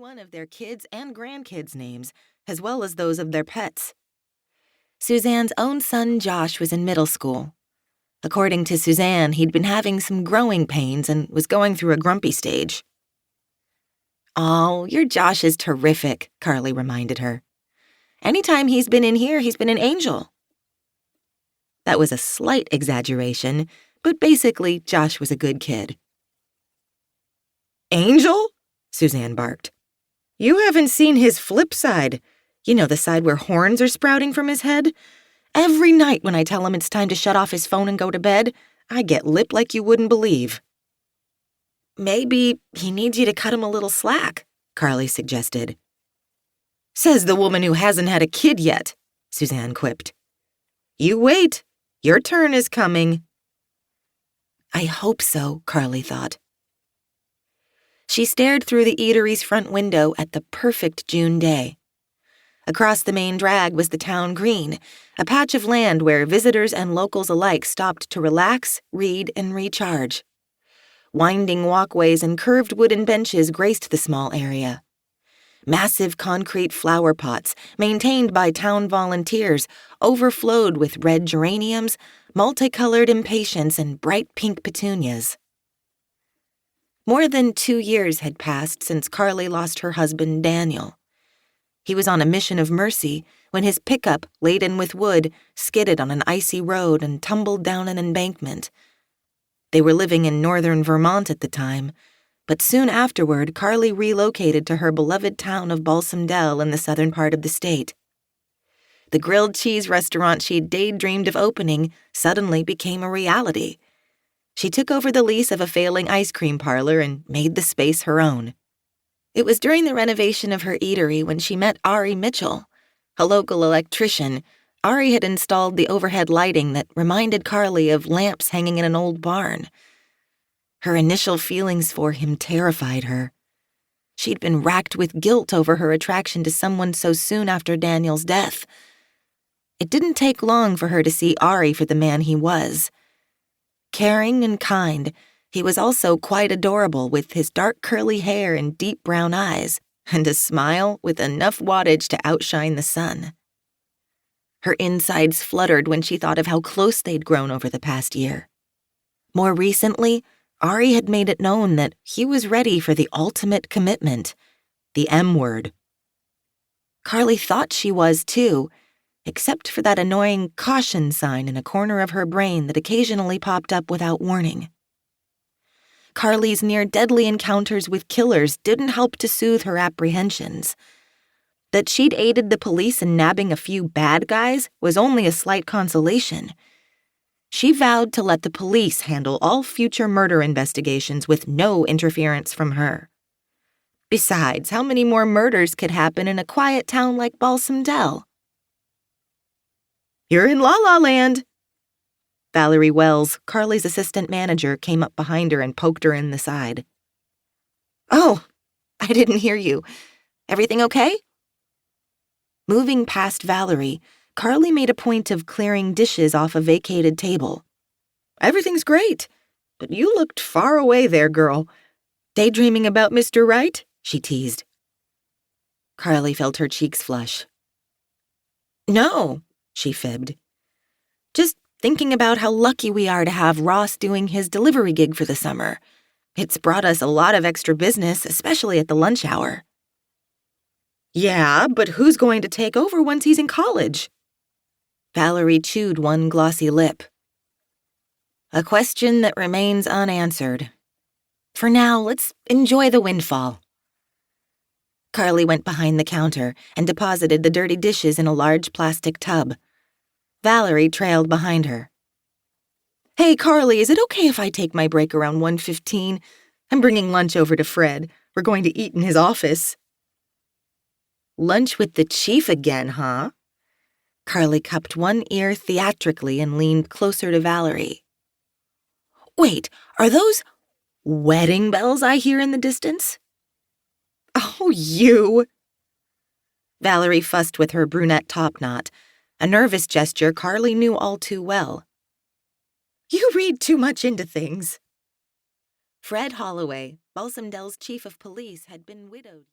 one of their kids' and grandkids' names, as well as those of their pets. Suzanne's own son, Josh, was in middle school. According to Suzanne, he'd been having some growing pains and was going through a grumpy stage. "Oh, your Josh is terrific," Carly reminded her. "Anytime he's been in here, he's been an angel." That was a slight exaggeration, but basically, Josh was a good kid. "Angel?" Suzanne barked. "You haven't seen his flip side. You know, the side where horns are sprouting from his head? Every night when I tell him it's time to shut off his phone and go to bed, I get lip like you wouldn't believe." "Maybe he needs you to cut him a little slack," Carly suggested. "Says the woman who hasn't had a kid yet," Suzanne quipped. "You wait. Your turn is coming." I hope so, Carly thought. She stared through the eatery's front window at the perfect June day. Across the main drag was the town green, a patch of land where visitors and locals alike stopped to relax, read, and recharge. Winding walkways and curved wooden benches graced the small area. Massive concrete flower pots, maintained by town volunteers, overflowed with red geraniums, multicolored impatiens, and bright pink petunias. More than 2 years had passed since Carly lost her husband, Daniel. He was on a mission of mercy when his pickup, laden with wood, skidded on an icy road and tumbled down an embankment. They were living in northern Vermont at the time, but soon afterward, Carly relocated to her beloved town of Balsam Dell in the southern part of the state. The grilled cheese restaurant she'd daydreamed of opening suddenly became a reality. She took over the lease of a failing ice cream parlor and made the space her own. It was during the renovation of her eatery when she met Ari Mitchell, a local electrician. Ari had installed the overhead lighting that reminded Carly of lamps hanging in an old barn. Her initial feelings for him terrified her. She'd been racked with guilt over her attraction to someone so soon after Daniel's death. It didn't take long for her to see Ari for the man he was. Caring and kind, he was also quite adorable with his dark curly hair and deep brown eyes, and a smile with enough wattage to outshine the sun. Her insides fluttered when she thought of how close they'd grown over the past year. More recently, Ari had made it known that he was ready for the ultimate commitment, the M word. Carly thought she was too, except for that annoying caution sign in a corner of her brain that occasionally popped up without warning. Carly's near-deadly encounters with killers didn't help to soothe her apprehensions. That she'd aided the police in nabbing a few bad guys was only a slight consolation. She vowed to let the police handle all future murder investigations with no interference from her. Besides, how many more murders could happen in a quiet town like Balsam Dell? "You're in La La Land." Valerie Wells, Carly's assistant manager, came up behind her and poked her in the side. "Oh, I didn't hear you. Everything okay?" Moving past Valerie, Carly made a point of clearing dishes off a vacated table. "Everything's great, but you looked far away there, girl. Daydreaming about Mr. Wright?" she teased. Carly felt her cheeks flush. "No," she fibbed. "Just thinking about how lucky we are to have Ross doing his delivery gig for the summer. It's brought us a lot of extra business, especially at the lunch hour." "Yeah, but who's going to take over once he's in college?" Valerie chewed one glossy lip. "A question that remains unanswered. For now, let's enjoy the windfall." Carly went behind the counter and deposited the dirty dishes in a large plastic tub. Valerie trailed behind her. "Hey, Carly, is it okay if I take my break around 1:15? I'm bringing lunch over to Fred. We're going to eat in his office." "Lunch with the chief again, huh?" Carly cupped one ear theatrically and leaned closer to Valerie. "Wait, are those wedding bells I hear in the distance?" "Oh, you!" Valerie fussed with her brunette topknot, a nervous gesture Carly knew all too well. "You read too much into things." Fred Holloway, Balsam Dell's chief of police, had been widowed.